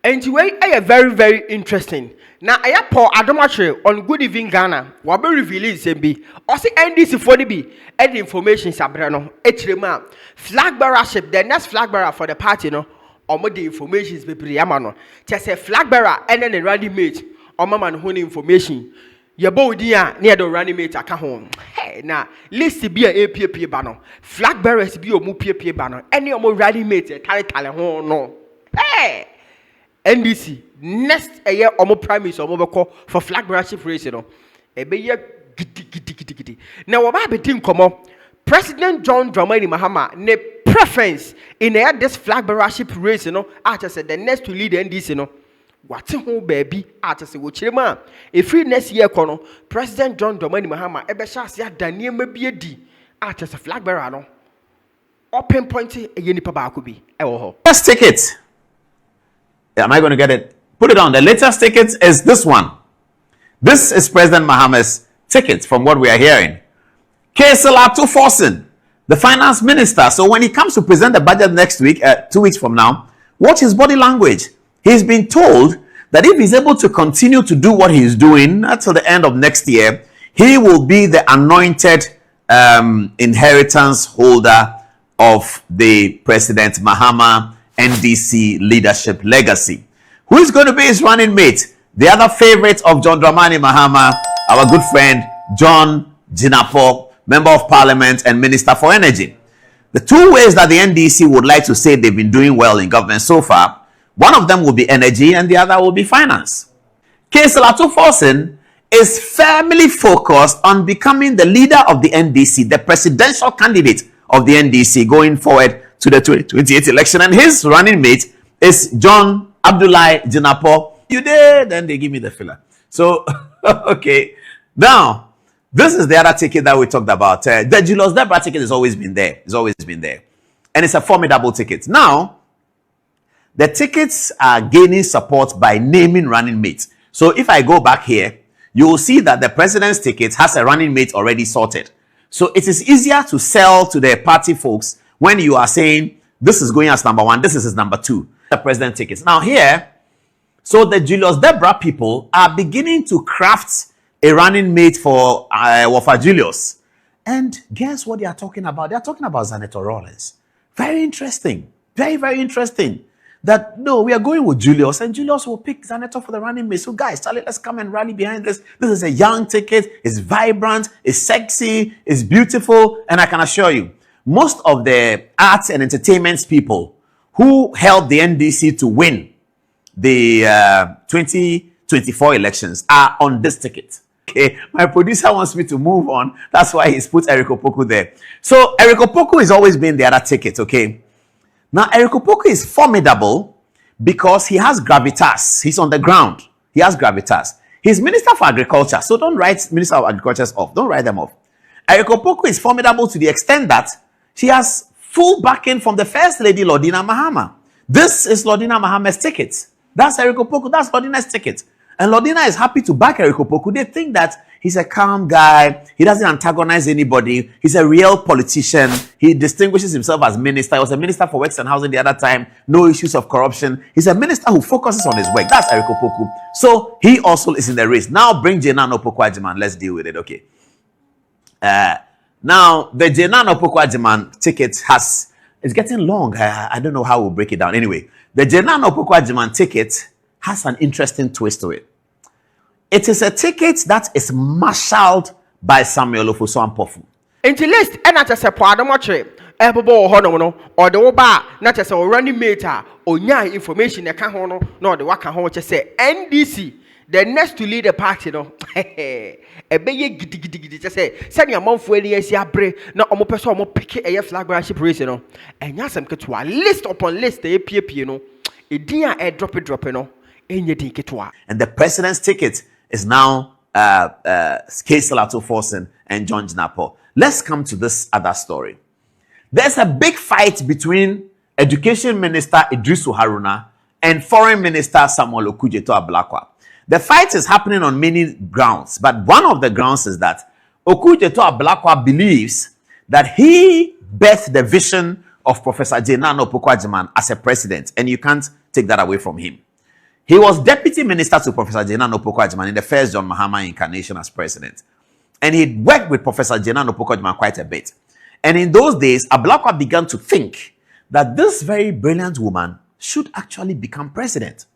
And the way I very, very interesting. Now I have Paul Adom Otchere on Good Evening Ghana. What be revealing be also NDC for the be any information sabrano. Echrema Flagbearership, the next Flagbearer for the party no. Or more the information is be yamano. Just a Flagbearer and then a running mate or mama no information. Your body near the running mate at home. Hey, now list be a APP banner. Flagbearers be a MUPP banner. Any more running mate, a no. Hey. NDC next a year or more primaries or more call for Flagbearership race, you know. A be giddy. Now, what I think come up, President John Dramani Mahama, ne preference in this Flagbearership race, you know, after said the next to lead NDC, you know. What's home, baby? After say, which man, if free next year, Colonel, President John Dramani Mahama, Ebeshas, ya Daniel may be a D after the Flagbearer, no. Open pointing a unipa could be. Let's take it. Am I going to get it? Put it on. The latest ticket is this one. This is President Mahama's ticket from what we are hearing. KSLR 2 the finance minister. So when he comes to present the budget next week, 2 weeks from now, watch his body language. He's been told that if he's able to continue to do what he's doing until the end of next year, he will be the anointed inheritance holder of the President Mahama NDC leadership legacy. Who is going to be his running mate? The other favorite of John Dramani Mahama, our good friend John Jinapor, Member of Parliament and Minister for Energy. The two ways that the NDC would like to say they've been doing well in government so far, one of them will be energy and the other will be finance. KSLR 2 is firmly focused on becoming the leader of the NDC, the presidential candidate of the NDC going forward to the 2028 election, and his running mate is John Abdullahi Jinapor. You did, then they give me the filler. So, okay. Now, this is the other ticket that we talked about. The Julius Debra ticket has always been there. It's always been there. And it's a formidable ticket. Now, the tickets are gaining support by naming running mates. So, if I go back here, you will see that the president's ticket has a running mate already sorted. So, it is easier to sell to the party folks when you are saying, this is going as number 1, this is his number 2, the president tickets. Now here, so the Julius Debra people are beginning to craft a running mate for Wafa Julius. And guess what they are talking about? They are talking about Zaneto Rollins. Very interesting. Very, very interesting. That, no, we are going with Julius, and Julius will pick Zaneto for the running mate. So guys, Charlie, let's come and rally behind this. This is a young ticket. It's vibrant. It's sexy. It's beautiful. And I can assure you, most of the arts and entertainment people who helped the NDC to win the 2024 elections are on this ticket. Okay, my producer wants me to move on. That's why he's put Eric Opoku there. So Eric Opoku has always been the other ticket. Okay, now Eric Opoku is formidable because he has gravitas. He's on the ground. He has gravitas. He's Minister for Agriculture. So don't write Minister of Agriculture off. Don't write them off. Eric Opoku is formidable to the extent that she has full backing from the First Lady, Lordina Mahama. This is Lordina Mahama's ticket. That's Eric Opoku. That's Lordina's ticket. And Lordina is happy to back Eric Opoku. They think that he's a calm guy. He doesn't antagonize anybody. He's a real politician. He distinguishes himself as minister. He was a minister for Works and Housing the other time. No issues of corruption. He's a minister who focuses on his work. That's Eric Opoku. So he also is in the race. Now bring Jenan Opoku-Agyeman. Let's deal with it. Okay. Now, the Jenan Opoku-Agyeman ticket it's getting long. I don't know how we'll break it down. Anyway, the Jenan Opoku-Agyeman ticket has an interesting twist to it. It is a ticket that is marshaled by Samuel Ofosu-Ampofo. Into list, and not just a Adom Otchere, Ebobo Honomono, or the Oba, not just a running mate, or nya information, a cahono, nor the Waka Hoche say NDC. The next to lead the party, no. A big giddy just say, send your mom for any bre, no almost person more pick a Flagbearership race, no. And yes, I'm to a list upon list, the APP, you know. A dear air drop, no. In your ticket. And the president's ticket is now KSLR 2 and John Jinapor. Let's come to this other story. There's a big fight between Education Minister Idrisu Haruna and Foreign Minister Samuel Okudzeto-Ablakwa. The fight is happening on many grounds, but one of the grounds is that Okudzeto-Ablakwa believes that he birthed the vision of Professor Jenan Opoku-Agyeman as a president, and you can't take that away from him. He was deputy minister to Professor Dowona Opoko in the first John Mahama incarnation as president. And he worked with Professor Dowona Opoko quite a bit. And in those days, Ablakwa began to think that this very brilliant woman should actually become president.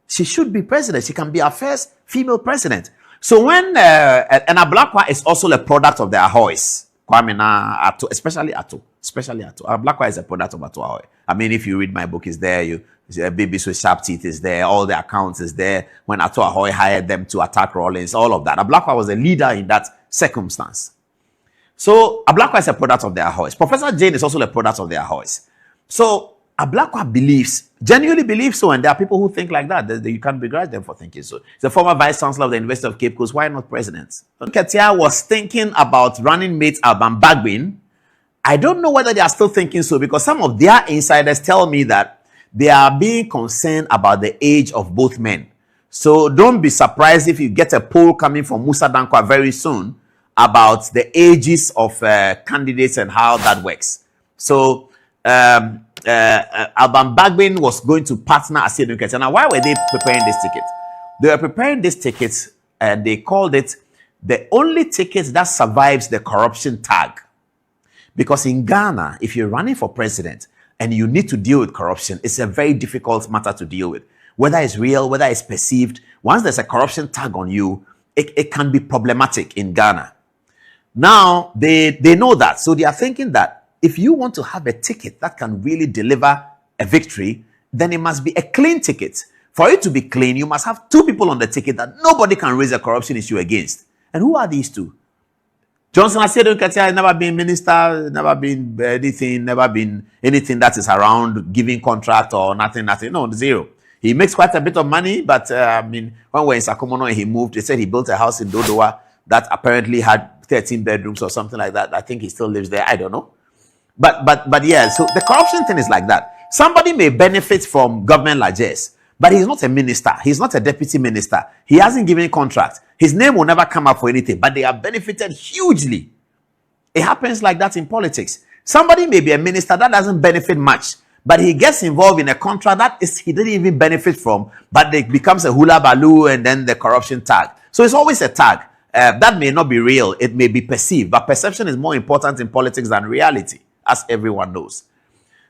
She should be president. She can be our first female president. So when, and Ablakwa is also a product of the Ahoys. Kwame na Ato, especially Ato. Ablakwa is a product of Ato Ahoy. I mean, if you read my book, it's there. Babies with sharp teeth is there. All the accounts is there. When Ato Ahoy hired them to attack Rawlings, all of that. Ablakwa was a leader in that circumstance. So Ablakwa is a product of the Ahoys. Professor Jane is also a product of the Ahoys. So Ablakwa believes, genuinely believes so, and there are people who think like that. You can't begrudge them for thinking so. He's the former vice chancellor of the University of Cape Coast. Why not president? Ketia was thinking about running mate Adom Otchere. I don't know whether they are still thinking so, because some of their insiders tell me that they are being concerned about the age of both men. So don't be surprised if you get a poll coming from Musa Dankwa very soon about the ages of candidates and how that works. So Adom Otchere was going to partner Adom Otchere. Now, why were they preparing this ticket? They were preparing this ticket and they called it the only ticket that survives the corruption tag. Because in Ghana, if you're running for president and you need to deal with corruption, it's a very difficult matter to deal with. Whether it's real, whether it's perceived, once there's a corruption tag on you, it can be problematic in Ghana. Now, they know that. So they are thinking that if you want to have a ticket that can really deliver a victory, then it must be a clean ticket. For it to be clean, you must have two people on the ticket that nobody can raise a corruption issue against. And who are these two? Johnson Adom Otchere has never been minister, never been anything, never been anything that is around giving contract or nothing. No, zero. He makes quite a bit of money, but I mean, when we were in Sakomono and he moved, they said he built a house in Dodowa that apparently had 13 bedrooms or something like that. I think he still lives there. I don't know. But yeah, so the corruption thing is like that. Somebody may benefit from government largesse, but he's not a minister. He's not a deputy minister. He hasn't given contract. His name will never come up for anything, but they have benefited hugely. It happens like that in politics. Somebody may be a minister that doesn't benefit much, but he gets involved in a contract that he didn't even benefit from, but it becomes a hula baloo and then the corruption tag. So it's always a tag. That may not be real. It may be perceived, but perception is more important in politics than reality, as everyone knows.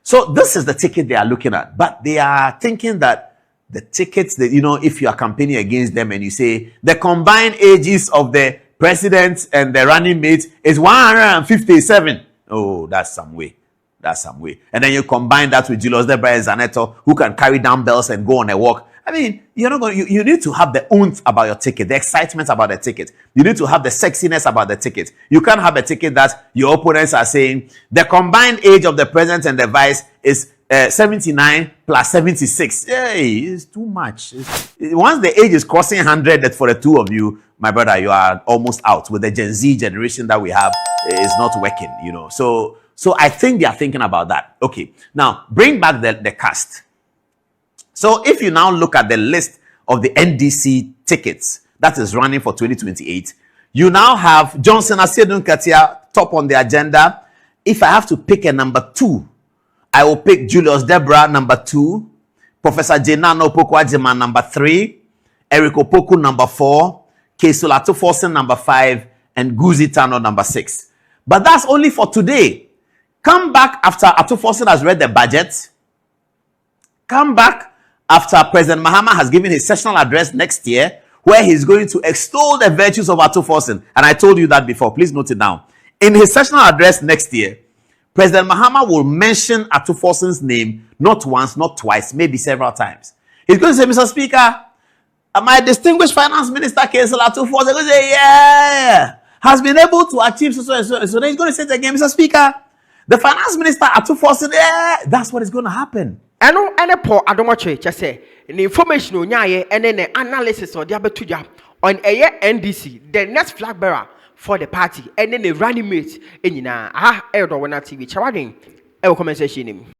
So this is the ticket they are looking at, but they are thinking that the tickets that, if you are campaigning against them and you say the combined ages of the president and the running mate is 157. Oh, that's some way. And then you combine that with Julius Debra and Zaneto, who can carry dumbbells and go on a walk. I mean, you're not going. You need to have the oomph about your ticket, the excitement about the ticket. You need to have the sexiness about the ticket. You can't have a ticket that your opponents are saying the combined age of the president and the vice is 79 plus 76. Hey, it's too much. Once the age is crossing 100, that for the two of you, my brother, you are almost out. With the Gen Z generation that we have, it's not working. So I think they are thinking about that. Okay, now bring back the cast. So if you now look at the list of the NDC tickets that is running for 2028, you now have Johnson Adom Otchere top on the agenda. If I have to pick a number 2, I will pick Julius Debra number 2, Professor Dowona Opoko number 3, Eric Opoku number 4, Kesul Atuforsen number 5, and Guzi Tano number 6. But that's only for today. Come back after Atuforsen has read the budget. Come back after President Mahama has given his sessional address next year, where he's going to extol the virtues of Atuforsen. And I told you that before. Please note it down. In his sessional address next year, President Mahama will mention Atuforsen's name not once, not twice, maybe several times. He's going to say, Mr. Speaker, my distinguished finance minister, Kesul Atuforsen, going to say, yeah, has been able to achieve so. So then he's going to say it again, Mr. Speaker, the finance minister, Atuforsen, yeah, that's what is going to happen. And Paul Adom Otchere just say the information on and then the analysis of the abetuja on a NDC, the next flag bearer for the party, and then the running mate. And Dowona TV. Chawading, conversation.